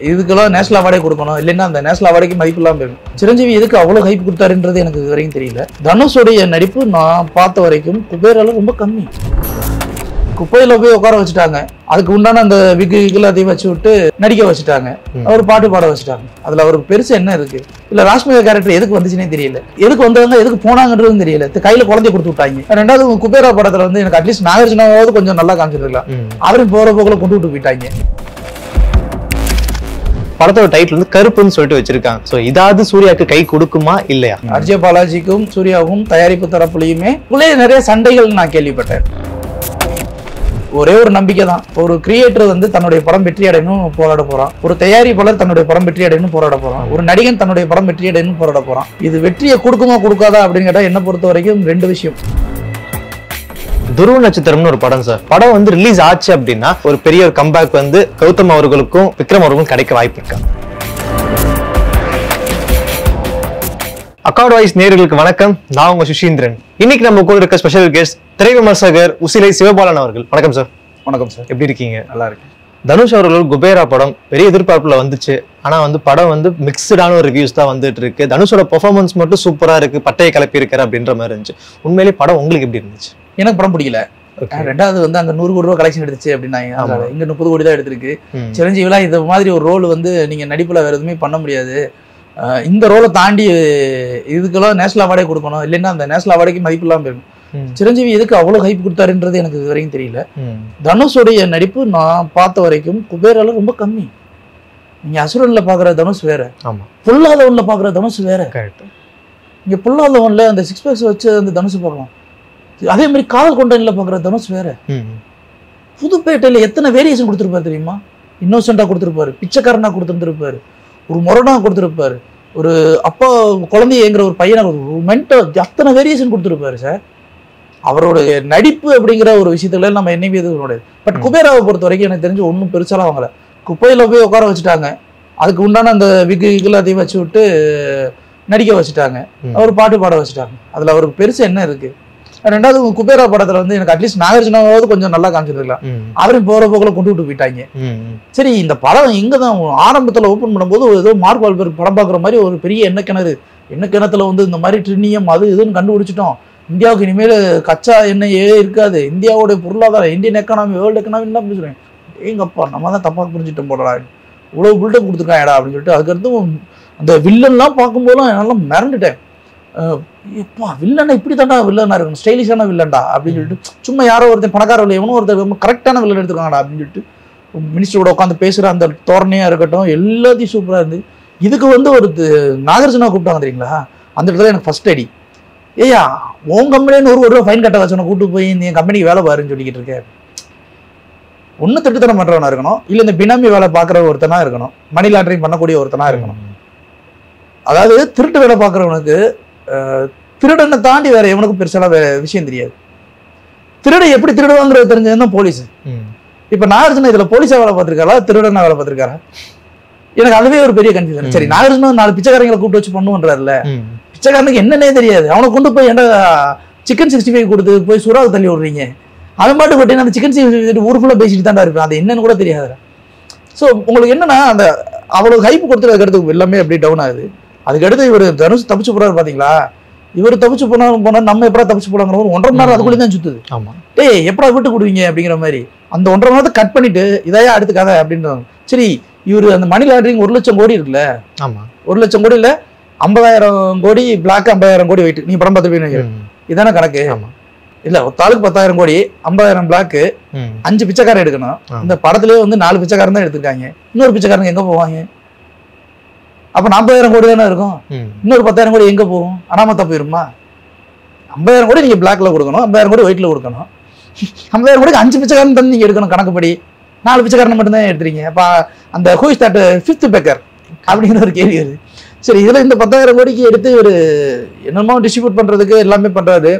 இதுக்கெல்லாம் நேஷனல் அவார்டே கொடுக்கணும், இல்லைன்னா அந்த நேஷனல் அவார்டுக்கு மதிப்பு இல்லாமல் போயிடும். சிரஞ்சீவி எதுக்கு அவ்வளோ ஹைப் கொடுத்தாருன்றது எனக்கு இது வரைக்கும் தெரியல. தனுஷோடைய நடிப்பு நான் பார்த்த வரைக்கும் குபேரால ரொம்ப கம்மி. குப்பையில போய் உட்கார வச்சுட்டாங்க, அதுக்கு உண்டான அந்த விக்கு அதையும் வச்சு விட்டு நடிக்க வச்சுட்டாங்க, அவர் பாட்டு பாட வச்சுட்டாங்க. அதுல அவருக்கு பெருசு என்ன இருக்கு? இல்ல ராஷ்மிகா கேரக்டர் எதுக்கு வந்துச்சுன்னே தெரியல, எதுக்கு வந்தவங்க எதுக்கு போனாங்கன்றதும் தெரியல. கையில குழந்தை கொடுத்து விட்டாங்க. ரெண்டாவது குபேரா படத்துல வந்து எனக்கு அட்லீஸ்ட் நாகார்ஜுனாவது கொஞ்சம் நல்லா காமிச்சிருக்கலாம், அவரும் போற போக்குல கொண்டு விட்டு போயிட்டாங்க. படத்தோட டைட்டில் வந்து கருப்புன்னு சொல்லிட்டு வச்சிருக்காங்க. சோ இதாவது சூர்யாவுக்கு கை கொடுக்குமா இல்லையா? அர்ஜே பாலாஜிக்கும் சூர்யாவுக்கும் தயாரிப்பு தரப்புலையுமே நிறைய சண்டைகள் நான் கேள்விப்பட்டேன். ஒரே ஒரு நம்பிக்கை தான், ஒரு கிரியேட்டர் வந்து தன்னுடைய படம் வெற்றி அடையணும் போராட போறான், ஒரு தயாரிப்பாளர் தன்னுடைய படம் வெற்றி அடையணும் போராட போறான், ஒரு நடிகன் தன்னுடைய படம் வெற்றி அடையணும் போராட போறான். இது வெற்றியை கொடுக்குமா கொடுக்காதா அப்படின்னு கேட்டா என்ன பொறுத்த வரைக்கும் ரெண்டு விஷயம். துருவ நட்சத்திரம்னு ஒரு படம் சார், படம் வந்து ரிலீஸ் ஆச்சு அப்படின்னா ஒரு பெரிய ஒரு கம்பேக் வந்து கௌதம் அவர்களுக்கும் விக்ரம் அவர்களுக்கும் கிடைக்க வாய்ப்பு இருக்கா? அக்கார்ட் வாய்ஸ் நேயர்களுக்கு வணக்கம், நான் உங்க சுஷீந்திரன். இன்னைக்கு நம்ம கூட இருக்க ஸ்பெஷல் கெஸ்ட் திரை விமர்சகர் உசிலை சிவபாலன் அவர்கள். வணக்கம் சார். வணக்கம் சார், எப்படி இருக்கீங்க? நல்லா இருக்கு. தனுஷ் அவர்கள் குபேரா படம் பெரிய எதிர்பார்ப்புல வந்துச்சு, ஆனா வந்து படம் வந்து மிக்சடான ஒரு ரிவ்யூஸ் தான் வந்துட்டு இருக்கு. தனுஷோட பெர்ஃபார்மன்ஸ் மட்டும் சூப்பரா இருக்கு, பட்டையை கிளப்பி இருக்காரு அப்படின்ற மாதிரி இருந்துச்சு. உண்மையிலேயே படம் உங்களுக்கு எப்படி இருந்துச்சு? எனக்கு படம் பிடிக்கல. ரெண்டாவது வந்து அங்க 100 கோடி ரூபாய் கலெக்ஷன் எடுத்துச்சு அப்படின்னாங்க, இங்க 30 கோடி தான் எடுத்திருக்கு. சிரஞ்சீவிலாம் இந்த மாதிரி ஒரு ரோல் வந்து நீங்க நடிப்புல வேற எதுவுமே பண்ண முடியாது, இந்த ரோலை தாண்டி இதுக்கெல்லாம் நேஷனல் அவார்டே கொடுக்கணும், இல்லைன்னா அந்த நேஷனல் அவார்டுக்கு மதிப்பு இல்லாமல் போயிடும். சிரஞ்சீவி எதுக்கு அவ்வளவு ஹைப் கொடுத்தாருன்றது எனக்கு இது வரைக்கும் தெரியல. தனுஷோடைய நடிப்பு நான் பார்த்த வரைக்கும் குபேரால ரொம்ப கம்மி. நீங்க அசுரன்ல பாக்குற தனுஷ் வேற, பொல்லாதவன்ல பாக்குற தனுஷ் வேற. இங்க பொல்லாதவன்ல அந்த 6 பேக்ஸ் வச்சு அந்த தனுஷ் பார்க்கலாம், அதே மாதிரி காதல் கொண்டன்ல பாக்குற தனுஷ் வேற. புதுப்பேட்டையில எத்தனை வேரியேஷன் கொடுத்துருப்பாரு தெரியுமா? இன்னோசென்டா கொடுத்துருப்பாரு, பிச்சைக்காரனா கொடுத்துருப்பாரு, ஒரு முரணா கொடுத்துருப்பாரு, ஒரு அப்பா குழந்தைங்கிற ஒரு பையனை மென்டல் அத்தனை வேரியேஷன் கொடுத்துருப்பாரு சார். அவரோட நடிப்பு அப்படிங்கிற ஒரு விஷயத்துல நம்ம என்னைக்கு எதுவும் கிடையாது. பட் குபேராவை பொறுத்த வரைக்கும் எனக்கு தெரிஞ்சு ஒன்றும் பெருசாலாம் வாங்கல. குப்பையில போய் உட்கார வச்சுட்டாங்க, அதுக்கு உண்டான அந்த விக்கு அதையும் வச்சு விட்டு நடிக்க வச்சுட்டாங்க, அவர் பாட்டு பாட வச்சுட்டாங்க. அதுல அவருக்கு பெருசு என்ன இருக்கு? ரெண்டாவது குபேரா படத்துல வந்து எனக்கு அட்லீஸ்ட் நாகார்ஜுனாவது கொஞ்சம் நல்லா காமிச்சிருக்கலாம், அவரும் போற போக்குல கொண்டு விட்டு போயிட்டாங்க. சரி, இந்த படம் எங்கதான் ஆரம்பத்துல ஓபன் பண்ணும்போது ஏதோ மார்க் வால்பெர்க் படம் பாக்குற மாதிரி ஒரு பெரிய எண்ணெய் கிணத்துல வந்து இந்த மாதிரி ட்ரினியம் அது இதுன்னு கண்டுபிடிச்சிட்டோம், இந்தியாவுக்கு இனிமேல் கச்சா எண்ணெயே இருக்காது, இந்தியாவோட பொருளாதாரம் இந்தியன் எக்கானமி வேர்ல்டு எக்கானமி தான் பேசுறேன். எங்கப்பா நம்ம தான் தப்பா புரிஞ்சுட்டோம் போடா, இவ்வளவு பில்டப் கொடுத்துருக்காங்கடா அப்படின்னு சொல்லிட்டு அதுக்கடுத்து அந்த வில்லன்லாம் பார்க்கும்போதுலாம் நல்லா மிரண்டுட்டேன். எப்பா வில்லனா இப்படி தாண்டா வில்லனா இருக்கணும், ஸ்டைலிஷான வில்லன்டா அப்படின்னு சொல்லிட்டு, சும்மா யாரோ ஒருத்தர் பணக்கார இல்லை எவனோ ஒருத்தர் கரெக்டான வில்லன் எடுத்துருக்காங்கடா அப்படின்னு சொல்லிட்டு மினிஸ்டரோட உட்காந்து பேசுற அந்த தோரணையா இருக்கட்டும் எல்லாத்தையும் சூப்பரா இருந்து. இதுக்கு வந்து ஒரு நாகார்ஜுனா கூப்பிட்டாங்க தெரியுங்களா, அந்த இடத்துல எனக்கு ஃபர்ஸ்ட் அடி, ஏயா உன் கம்பெனின்னு ஒரு ரூபா ஃபைன் கட்ட வச்சவனை கூப்பிட்டு போய் என் கம்பெனிக்கு வேலை பாருன்னு சொல்லிக்கிட்டு இருக்கேன். ஒன்னும் திட்டத்தனம் பண்றவனா இருக்கணும், இல்ல இந்த பினாமி வேலை பார்க்குற ஒருத்தனா இருக்கணும், மணி லாண்டரிங் பண்ணக்கூடிய ஒருத்தனா இருக்கணும். அதாவது திருட்டு வேலை பார்க்குறவனுக்கு திருடனை தாண்டி வேற எவனுக்கும் பெருசால விஷயம் தெரியாது. திருட எப்படி திருடுவாங்கிறது தெரிஞ்சதுதான் போலீஸ். இப்ப நாகார்ஜுனா இதுல போலீஸா வேலை பார்த்திருக்காரா திருடனா வேலை பார்த்திருக்காரா? எனக்கு அதுவே ஒரு பெரிய கன்ஃபியூஷன். சரி, நாகார்ஜுனா 4 பிச்சைக்காரங்களை கூப்பிட்டு வச்சு பண்ணுன்றாருல, பிச்சைக்காரனுக்கு என்னன்னே தெரியாது, அவனை கொண்டு போய் என்ன சிக்கன் 65 கொடுத்து போய் சுறாவை தள்ளி விடுறீங்க, அவன் பாட்டு போட்டீங்கன்னா அந்த சிக்கன் 65 ஊர் ஃபுல்லா பேசிட்டு தாண்டா இருப்பேன், அது என்னன்னு கூட தெரியாது. ஸோ உங்களுக்கு என்னன்னா அந்த அவ்வளவு ஹைப் கொடுத்துட்டு அடுத்து எல்லாமே அப்படியே டவுன் ஆகுது. அதுக்கடுத்து இவர் தனுஷ் தப்பிச்சு போறாரு பாத்தீங்களா, இவர் தப்பிச்சு போனா நம்ம எப்படா தப்பிச்சு போனாங்கிற 1.5 மணி நேரம் அதுக்குள்ளே தான் சுத்துது. டேய் எப்படா விட்டு கொடுவீங்க அப்படிங்கிற மாதிரி அந்த 1.5 மணி நேரத்தை கட் பண்ணிட்டு இதையா அடுத்து கதை அப்படின்றாங்க. சரி, இவரு அந்த மணி லாண்டரிங் 1 லட்சம் கோடி இருக்குல்ல, 1 லட்சம் கோடி இல்ல 50,000 கோடி பிளாக், 50,000 கோடி வெயிட், நீங்க படம் பார்த்துருப்பீங்க, இதான கணக்கு இல்ல? ஒத்தாளுக்கு 10,000 கோடி, 50,000 பிளாக், 5 பிச்சைக்காரன் எடுக்கணும். இந்த படத்துலயே வந்து 4 பிச்சைக்காரன் தான் எடுத்திருக்காங்க. இன்னொரு பிச்சைக்காரங்க எங்க போவாங்க? அப்ப 40,000 கோடி தானே இருக்கும், இன்னொரு 10,000 கோடி எங்க போகும்? அனாமத்தா போயிருமா? 50,000 கோடி நீங்க பிளாக்ல கொடுக்கணும், 50,000 கோடி ஒயிட்ல கொடுக்கணும். 50,000 கோடிக்கு 5 பிச்சைக்காரன் தந்து நீங்க எடுக்கணும் கணக்குப்படி, 4 பிச்சைக்காரன் மட்டும் தான் எடுத்துறீங்க. அப்ப அந்த who is that fifth Baker அப்படிங்கிற ஒரு கேள்வி வருது. சரி, இதுல இந்த 10,000 கோடிக்கு எடுத்து ஒரு என்னமோ டிஸ்ட்ரிபியூட் பண்றதுக்கு எல்லாமே பண்றாரு.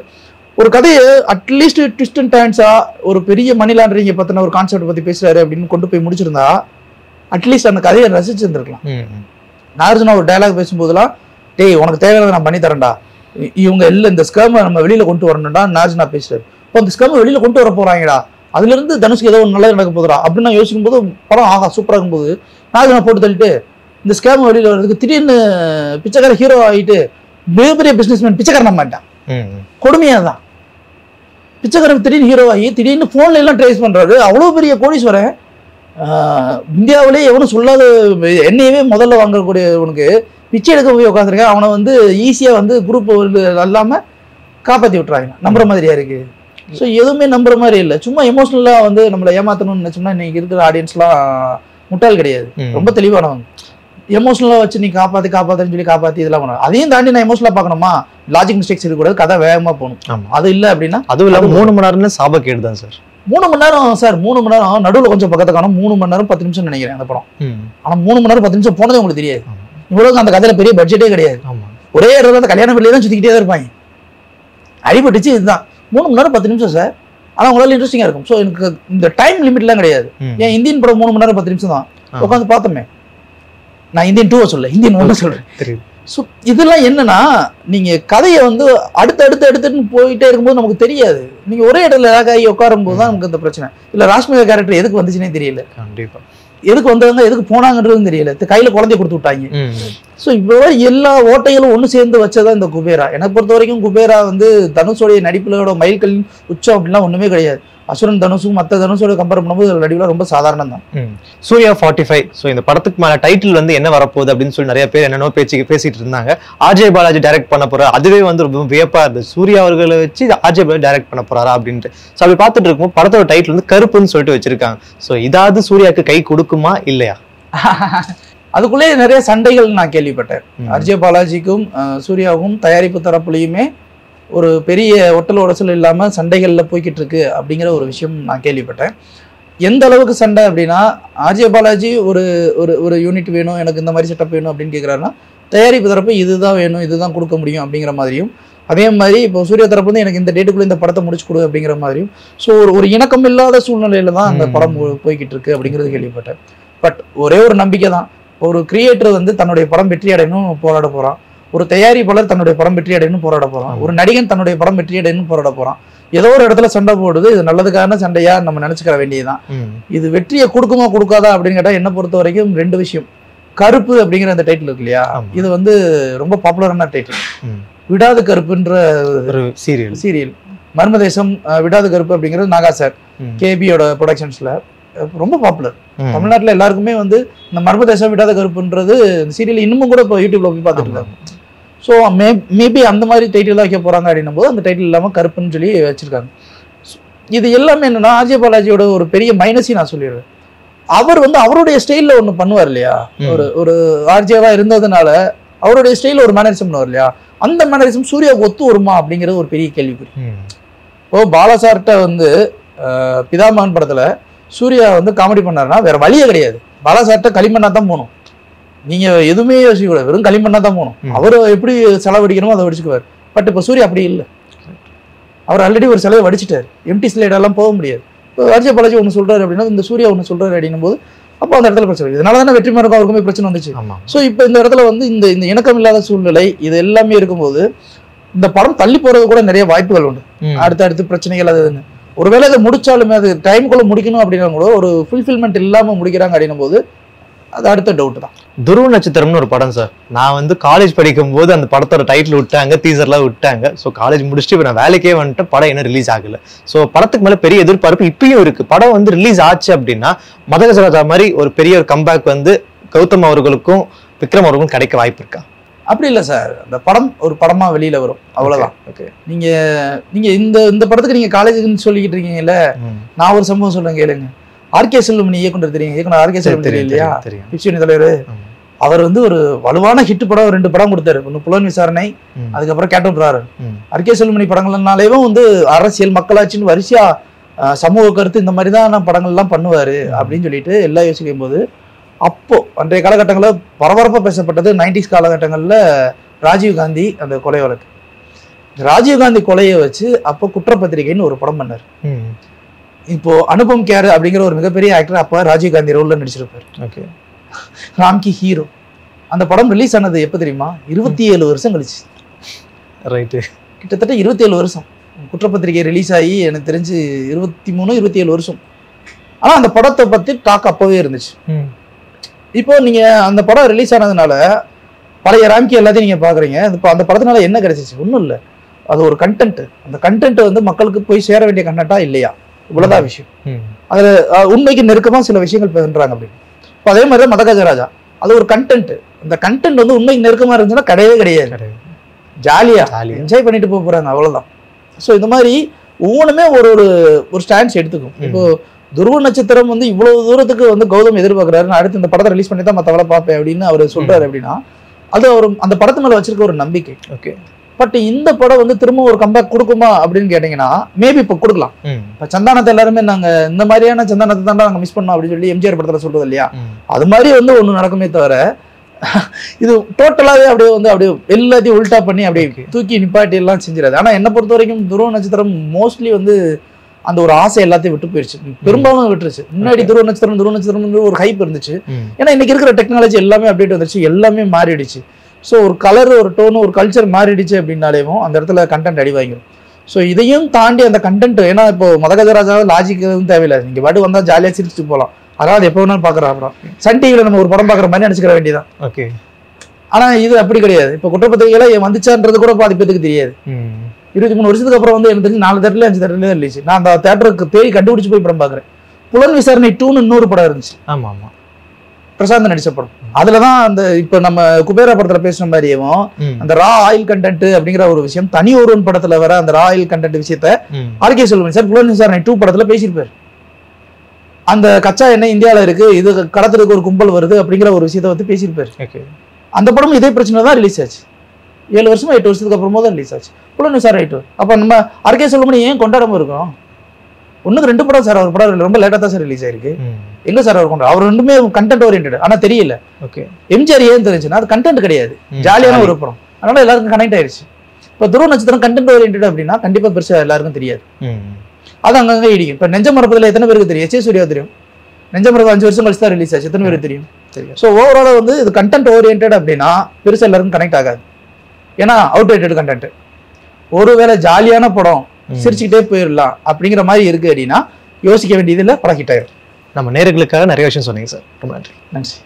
ஒரு கதையை அட்லீஸ்ட் ட்விஸ்ட் அண்ட் டர்ன்ஸா ஒரு பெரிய மணி லாண்டரிங்க பத்தின ஒரு கான்செப்ட் பத்தி பேசுறாரு அப்படின்னு கொண்டு போய் முடிச்சிருந்தா அட்லீஸ்ட் அந்த கதையை ரசிச்சிருந்துருக்கலாம். நாகார்ஜுனா ஒரு டயலாக் பேசும்போதெல்லாம், டேய் உனக்கு தேவையானதை நான் பண்ணி தரேன்டா, இவங்க இல்லை இந்த ஸ்கேமை நம்ம வெளியில கொண்டு வரணும்டா நாகார்ஜுனா பேசுறாரு. இப்போ அந்த ஸ்கேமை வெளியில கொண்டு வர போறாங்கடா, அதுல இருந்து தனுஷ்க்கு ஏதோ ஒரு நல்லது நடக்க போதுடா அப்படின்னு நான் யோசிக்கும் போது படம் ஆகா சூப்பரா இருக்கும்போது நான் போட்டு தள்ளிட்டு இந்த ஸ்கேம் வெளியில வர்றதுக்கு திடீர்னு பிச்சைக்கார ஹீரோ ஆகிட்டு மிகப்பெரிய பிசினஸ்மேன் பிச்சைக்காரன் மாட்டான். கொடுமையாதான் பிச்சைக்காரன் திடீர்னு ஹீரோ ஆகி திடீர்னு போன்ல எல்லாம் ட்ரேஸ் பண்றாரு. அவ்வளவு பெரிய கோடீஸ்வரன், இந்தியாவிலே எவனும் சொல்லாத என்னையவே முதல்ல வாங்கக்கூடியவனுக்கு பிச்சை எடுக்க போய் உட்காந்துருக்கேன். அவனை வந்து ஈஸியா வந்து குரூப் இல்லாம காப்பாற்றி விட்டுறாங்க. நம்புற மாதிரியா இருக்கு. ஸோ எதுவுமே நம்புற மாதிரி இல்லை. சும்மா எமோஷனலா வந்து நம்மளை ஏமாத்தணும்னு நினைச்சோம்னா இன்னைக்கு இருக்கிற ஆடியன்ஸ்லாம் முட்டாள் கிடையாது, ரொம்ப தெளிவானவங்க. எமோஷனலா வச்சு நீ காப்பாத்துன்னு சொல்லி காப்பாத்தி இதெல்லாம் பண்ணணும். அதையும் தாண்டி நான் எமோஷனலா பார்க்கணுமா, லாஜிக் மிஸ்டேக்ஸ் இருக்கக்கூடாது, கதை வேகமா போகணும். அது இல்லை அப்படின்னா அதுவும் இல்லாமல் 3 மணி நேரம்னு சாப கேடுதான் சார். 3 மணி நேரம் சார், 3 மணி நேரம் நடுவில் கொஞ்சம் பக்கத்தை காணும். 3 மணி நேரம் 10 நிமிஷம் நினைக்கிறேன் அந்த படம். ஆனா 3 மணி நேரம் 10 நிமிஷம் போனதே உங்களுக்கு தெரியாது. இவ்வளவு அந்த கதையில பெரிய பட்ஜெட்டே கிடையாது. ஒரே இடத்துல கல்யாண வெளியே தான் சுத்திக்கிட்டே தான் இருப்பாங்க. அடிபட்டுச்சு இதுதான் 3 மணி நேரம் 10 நிமிஷம் சார். ஆனா உங்களால இன்ட்ரெஸ்டிங்கா இருக்கும். ஸோ எனக்கு இந்த டைம் லிமிட்லாம் கிடையாது. ஏன் இந்தியன் படம் 3 மணி நேரம் 10 நிமிஷம் தான் உட்காந்து பார்த்தோமே. நான் இந்தியன் 2 சொல்ல, இந்தியன் 1 சொல்றேன். ஸோ இதெல்லாம் என்னன்னா, நீங்க கதையை வந்து அடுத்துன்னு போயிட்டே இருக்கும்போது நமக்கு தெரியாது. நீங்க ஒரே இடத்துல ஆகி உட்காரும் போது தான் நமக்கு இந்த பிரச்சனை. இல்ல ராஷ்மிகா கேரக்டர் எதுக்கு வந்துச்சுன்னே தெரியல. கண்டிப்பா எதுக்கு வந்தவங்க எதுக்கு போனாங்கன்றதும் தெரியல. கையில குழந்தைய கொடுத்து விட்டாங்க. ஸோ இப்போ எல்லா ஓட்டைகளும் ஒன்று சேர்ந்து வச்சதான் இந்த குபேரா. எனக்கு பொறுத்த வரைக்கும் குபேரா வந்து தனுஷோடைய நடிப்புகளோட மைல்கல் உச்சம் அப்படிலாம் ஒண்ணுமே கிடையாது. அசுரன் தனுஷும் மற்ற தனுஷோட கம்பேர் பண்ணும்போது நடிப்புல ரொம்ப சாதாரணம் தான். சூர்யா 45. ஸோ இந்த படத்துக்கு மேல டைட்டில் வந்து என்ன வரப்போகுது அப்படின்னு சொல்லி நிறைய பேர் என்னென்னோ பேசிட்டு இருந்தாங்க. ஆர்ஜே பாலாஜி டைரக்ட் பண்ண போறாரு. அதுவே வந்து ரொம்ப வியப்பா இருந்தது. சூர்யா அவர்களை வச்சு ஆர்ஜே பாலாஜி டைரக்ட் பண்ண போறாரா அப்படின்ட்டு. ஸோ அப்படி பார்த்துட்டு இருக்கும்போது படத்தோட டைட்டில் வந்து கருப்புன்னு சொல்லிட்டு வச்சிருக்காங்க. ஸோ இதாவது சூர்யாவுக்கு கை கொடுக்குமா இல்லையா? அதுக்குள்ளே நிறைய சண்டைகள் நான் கேள்விப்பட்டேன். ஆர்ஜே பாலாஜிக்கும் சூர்யாவுக்கும் தயாரிப்பு தரப்புலையுமே ஒரு பெரிய ஒட்டல் உடசல் இல்லாம சண்டைகள்ல போய்கிட்டு இருக்கு அப்படிங்கிற ஒரு விஷயம் நான் கேள்விப்பட்டேன். எந்த அளவுக்கு சண்டை அப்படின்னா, ஆர்ஜே பாலாஜி ஒரு ஒரு யூனிட் வேணும், எனக்கு இந்த மாதிரி செட்டப் வேணும் அப்படின்னு கேட்குறாருன்னா, தயாரிப்பு தரப்பு இதுதான் வேணும், இதுதான் கொடுக்க முடியும் அப்படிங்கிற மாதிரியும், அதே மாதிரி இப்போ சூர்யா தரப்பு வந்து எனக்கு இந்த டேட்டுக்குள்ள இந்த படத்தை முடிச்சு கொடு அப்படிங்கிற மாதிரியும், ஸோ ஒரு இணக்கம் இல்லாத சூழ்நிலையில தான் அந்த படம் போய்கிட்டு இருக்கு அப்படிங்கிறது கேள்விப்பட்டேன். பட் ஒரே ஒரு நம்பிக்கை தான், ஒரு கிரியேட்டர் வந்து தன்னுடைய படம் வெற்றி அடையணும் போராட போறான், ஒரு தயாரிப்பாளர் தன்னுடைய படம் வெற்றி அடையணும் போராட போறான், ஒரு நடிகன் தன்னுடைய படம் வெற்றி அடையணும் போராட போறான். ஏதோ ஒரு இடத்துல சண்டை போடுது. இது நல்லதுக்கான சண்டையா நம்ம நினைச்சுக்கிற வேண்டியதுதான். இது வெற்றியை கொடுக்குமா கொடுக்காதா அப்படின்னு கேட்டா என்ன பொறுத்த வரைக்கும் 2 விஷயம். கருப்பு அப்படிங்கிற அந்த டைட்டில் இருக்கு இல்லையா, இது வந்து ரொம்ப பாப்புலரான டைட்டில். விடாது கருப்புன்ற ஒரு சீரியல் மர்மதேசம் விடாது கருப்பு அப்படிங்கிறது நாகா சார் கேபியோட ப்ரொடக்ஷன்ஸ்ல ரொம்ப பாப்புலர். தமிழ்நாட்டுல எல்லாருக்குமே வந்து இந்த மர்மதேசம் விடாத கருப்புன்றது சீரியல் இன்னமும் கூட இப்போ யூடியூப்ல போய் பார்த்துட்டு இருக்காங்க. ஸோ மேபி அந்த மாதிரி டைட்டில் தான் வைக்க போறாங்க அப்படின்னும் போது அந்த டைட்டில் இல்லாமல் கருப்புன்னு சொல்லி வச்சிருக்காங்க. இது எல்லாமே என்னன்னா, ஆர்ஜே பாலாஜியோட ஒரு பெரிய மைனஸையும் நான் சொல்லிடுறேன். அவர் வந்து அவருடைய ஸ்டைலில் ஒன்று பண்ணுவார் இல்லையா, ஒரு ஆர்ஜேவா இருந்ததுனால அவருடைய ஸ்டைலில் ஒரு மேனரிசம் பண்ணுவார் இல்லையா, அந்த மேனரிசம் சூர்யாவுக்கு ஒத்து வருமா அப்படிங்கிறது ஒரு பெரிய கேள்விக்குறி. இப்போ பாலாசார்கிட்ட வந்து பிதாமகன் படத்துல சூர்யா வந்து காமெடி பண்ணாருன்னா வேற வழியே கிடையாது. பாலாசார்கிட்ட களிமண்ணா தான் போகணும், நீங்க எதுவுமே யோசிக்க கூடாது, வெறும் களிமண்ணா தான் போகணும். அவரு எப்படி செலவடிக்கணுமோ அதை வடிச்சுக்குவார். பட் இப்போ சூர்யா அப்படி இல்லை. அவர் ஆல்ரெடி ஒரு செலவை வடிச்சிட்டாரு, எம்டி ஸ்லைடெல்லாம் போக முடியாது. இப்போ ஆர்ஜே பாலாஜி ஒன்று சொல்றாரு அப்படின்னா இந்த சூர்யா ஒன்று சொல்றாரு அப்படின்னும் போது அப்போ அந்த இடத்துல பிரச்சனை. இதனால தானே வெற்றிமாறனுக்கும் அவருக்குமே பிரச்சனை வந்துச்சு. ஸோ இப்போ இந்த இடத்துல வந்து இந்த இணக்கம் இல்லாத சூழ்நிலை இது எல்லாமே இருக்கும்போது இந்த படம் தள்ளி போறது கூட நிறைய வாய்ப்புகள் உண்டு. அடுத்து பிரச்சனைகள் அதுன்னு ஒருவேளை அதை முடிச்சாலுமே அது டைமுக்குள்ள முடிக்கணும் அப்படின்னா கூட ஒரு ஃபுல்ஃபில்மெண்ட் இல்லாம முடிக்கிறாங்க அப்படின்னும் போது அது அடுத்த டவுட் தான். துருவ நட்சத்திரம்னு ஒரு படம் சார். நான் வந்து காலேஜ் படிக்கும் போது அந்த படத்தோட டைட்டில் விட்டாங்க, டீசர்லாம் விட்டாங்க. ஸோ காலேஜ் முடிச்சுட்டு இப்போ நான் வேலைக்கே வந்துட்டு படம் இன்னும் ரிலீஸ் ஆகல. ஸோ படத்துக்கு மேலே பெரிய எதிர்பார்ப்பு இப்பயும் இருக்கு. படம் வந்து ரிலீஸ் ஆச்சு அப்படின்னா மதகஜராஜா மாதிரி ஒரு பெரிய ஒரு கம்பேக் வந்து கௌதம் அவர்களுக்கும் விக்ரம் அவர்களுக்கும் கிடைக்க வாய்ப்பு இருக்கா? அப்படி இல்லை சார், அந்த படம் ஒரு படமா வெளியில வரும், அவ்வளவுதான். ஓகே, நீங்க இந்த படத்துக்கு நீங்க காலேஜுன்னு சொல்லிக்கிட்டு இருக்கீங்கல்ல, நான் ஒரு சம்பவம் சொல்றேன் கேளுங்க. ஆர்கே செல்வமணி இயக்குனர் தெரியும், இயக்குனர் ஆர்கே செல்வமணி தெரியும் இல்லையா, பிக்ஷனி தலைவர். அவர் வந்து ஒரு வலுவான ஹிட் படம் 2 படம் கொடுத்தாரு. ஒன்று புலன் விசாரணை, அதுக்கப்புறம் கேட்டோன்றாரு. ஆர்கே செல்வமணி படங்கள்னாலேயே வந்து அரசியல் மக்களாட்சின்னு வரிசையா சமூக கருத்து இந்த மாதிரி தான் படங்கள்லாம் பண்ணுவாரு அப்படின்னு சொல்லிட்டு எல்லாம் யோசிக்கும் போது அப்போ அன்றைய காலகட்டங்களில் பரபரப்பாக பேசப்பட்டது 90s காலகட்டங்களில் ராஜீவ்காந்தி அந்த கொலை வழக்கு. ராஜீவ்காந்தி கொலையை வச்சு அப்போ குற்றப்பத்திரிகைன்னு ஒரு படம் பண்ணார். இப்போ அனுபம் கேர் அப்படிங்கிற ஒரு மிகப்பெரிய ஆக்டர் அப்போ ராஜீவ்காந்தி ரோல்ல நடிச்சிருப்பாரு. Okay, Ramki hero. அந்த படம் ரிலீஸ் ஆனது எப்போ தெரியுமா? 27 வருஷம் கழிச்சு. ரைட்டு, கிட்டத்தட்ட 27 வருஷம். குற்றப்பத்திரிகை ரிலீஸ் ஆகி எனக்கு தெரிஞ்சு 23-27 வருஷம். ஆனால் அந்த படத்தை பற்றி டாக் அப்போவே இருந்துச்சு. இப்போ நீங்கள் அந்த படம் ரிலீஸ் ஆனதுனால பழைய ராம்கி எல்லாத்தையும் நீங்கள் பார்க்குறீங்க. இப்போ அந்த படத்தினால என்ன கிடைச்சிச்சு? ஒன்றும் இல்லை. அது ஒரு கண்டென்ட். அந்த கண்டென்ட் வந்து மக்களுக்கு போய் சேர வேண்டிய கண்டென்ட்டா இல்லையா? இவ்வளோதான் விஷயம். அதில் உண்மைக்கு நெருக்கமாக சில விஷயங்கள் பண்ணுறாங்க அப்படின்னு. இப்போ அதே மாதிரி தான் மதகஜராஜா, அது ஒரு கண்டென்ட். அந்த கண்டென்ட் வந்து உண்மைக்கு நெருக்கமாக இருந்துச்சுன்னா கிடையவே கிடையாது. ஜாலியாக என்ஜாய் பண்ணிட்டு போக போகிறாங்க, அவ்வளோதான். ஸோ இந்த மாதிரி ஒவ்வொன்றுமே ஒரு ஸ்டாண்ட்ஸ் எடுத்துக்கும். இப்போ துருவ நட்சத்திரம் வந்து இவ்வளவு தூரத்துக்கு வந்து கௌதம் எதிர்பார்க்குறாரு, நான் அடுத்து இந்த படத்தை ரிலீஸ் பண்ணி தான் மற்றவளை பார்ப்பேன் அப்படின்னு அவர் சொல்றாரு. அப்படின்னா அது அவர் அந்த படத்து மேலே வச்சிருக்க ஒரு நம்பிக்கை. ஓகே, பட் இந்த படம் வந்து திரும்ப ஒரு கம்பேக் கொடுக்குமா அப்படின்னு கேட்டிங்கன்னா மேபி இப்போ கொடுக்கலாம். இப்போ சந்தானத்தை எல்லாருமே நாங்கள் இந்த மாதிரியான சந்தானத்தை தான் நாங்கள் மிஸ் பண்ணோம் அப்படின்னு சொல்லி எம்ஜிஆர் படத்தில் சொல்றது இல்லையா? அது மாதிரி வந்து ஒன்று நடக்குமே தவிர இது டோட்டலாகவே அப்படியே எல்லாத்தையும் உல்டா பண்ணி அப்படியே தூக்கி நிப்பாட்டி எல்லாம் செஞ்சிடாது. ஆனால் என்னை பொறுத்த வரைக்கும் துருவ நட்சத்திரம் மோஸ்ட்லி வந்து அந்த ஒரு ஆசை எல்லாத்தையும் விட்டு போயிடுச்சு, பெரும்பாலும் விட்டுருச்சு. முன்னாடி துருவ நட்சத்திரம் ஒரு ஹைப் இருந்துச்சு. ஏன்னா இன்னைக்கு இருக்கிற டெக்னாலஜி எல்லாமே அப்டேட் வந்துருச்சு, எல்லாமே மாறிடுச்சு. ஸோ ஒரு கலர், ஒரு டோனு, ஒரு கல்ச்சர் மாறிடுச்சு அப்படின்னாலேயும் அந்த இடத்துல கண்டென்ட் அடி வாங்கிடும். ஸோ இதையும் தாண்டி அந்த கண்டென்ட், ஏன்னா இப்போ மதகஜராஜாவை லாஜிக் எதுவும் தேவையில்லை, நீங்கள் பாட்டு வந்தால் ஜாலியாக சிரிச்சுட்டு போகலாம். அதாவது எப்போ வேணாலும் பார்க்குறோம். அப்புறம் சன் டிவியில் நம்ம ஒரு படம் பார்க்குற மாதிரி நினச்சிக்கிற வேண்டியதான். ஓகே, ஆனால் இது அப்படி கிடையாது. இப்போ குற்றப்பத்திரிகையில் வந்துச்சான்றது கூட பாதி பேருக்கு தெரியாது. 23 வருஷத்துக்கு அப்புறம் வந்து எனக்கு தெரிஞ்சு 4 தேட்டர்ல 5 தேட்டர்ல ரிலீஸ். நான் அந்த தேட்டருக்கு தேடி கண்டுபிடிச்சு போய் படம் பார்க்குறேன். புலன் விசாரணை 2ன்னு இன்னொரு படம் இருந்துச்சு. ஆமா ஆமா, பிரசாந்த் நடிச்ச படம். அதுலதான் அந்த இப்ப நம்ம குபேரா படத்துல பேசுற மாதிரியும் அந்த ரா ஆயில் கண்டென்ட் அப்படிங்கிற ஒரு விஷயம் தனி ஒருவன் படத்துல வர அந்த ரா ஆயில் கண்டென்ட் விஷயத்த ஆர்கே செல்வன் சார் புலன் விசாரணை 2 படத்துல பேசியிருப்பாரு. அந்த கச்சா எண்ணெய் இந்தியாவில இருக்கு, இது கடத்துறதுக்கு ஒரு கும்பல் வருது அப்படிங்கிற ஒரு விஷயத்த வந்து பேசியிருப்பாரு. அந்த படமும் இதே பிரச்சனை தான் ரிலீஸ் ஆச்சு. 7 வருஷமா 8 வருஷத்துக்கு அப்புறமா தான் ரிலீஸ் ஆச்சு புலன் விசாரணை 2. அப்ப நம்ம ஆர்கே செல்வமணி ஏன் கொண்டாடாம இருக்கோம்? 1-2 படம் சார், அவர் படம் ரொம்ப லேட்டா தான் சார் ரிலீஸ் ஆயிருக்கு. எங்க சார் அவர் கொண்டாடு? அவர் ரெண்டுமே கண்டென்ட் ஓரியன்டட், ஆனா தெரியல. ஓகே, எம்ஜிஆர் ஏன் தெரிஞ்சுன்னா அது கண்டென்ட் கிடையாது, ஜாலியான ஒரு படம், அதனால எல்லாருக்கும் கனெக்ட் ஆயிடுச்சு. இப்போ துருவ நட்சத்திரம் கண்டென்ட் ஓரியன்டட் அப்படின்னா கண்டிப்பா பெருசா எல்லாருக்கும் தெரியாது, அது அங்கங்க இடிக்கும். இப்போ நெஞ்ச மரப்பதில் எத்தனை பேருக்கு தெரியும்? எச். சூர்யா தெரியும். நெஞ்ச மரப்பு 5 வருஷம் கழிச்சு தான் ரிலீஸ் ஆச்சு, எத்தனை பேருக்கு தெரியும்? ஸோ ஓவரால் வந்து இது கண்டென்ட் ஓரியன்டட் அப்படின்னா பெருசா எல்லாருக்கும் கனெக்ட் ஆகாது, ஏன்னா அவுட்ரேட்டட் கண்டென்ட். ஒருவேளை ஜாலியான படம் சிரிச்சுக்கிட்டே போயிடலாம் அப்படிங்கிற மாதிரி இருக்கு அப்படின்னா யோசிக்க வேண்டியது இல்லை, படம் ஹிட் ஆயிடும். நம்ம நேயர்களுக்காக நிறைய விஷயம் சொன்னீங்க சார், ரொம்ப நன்றி. நன்றி.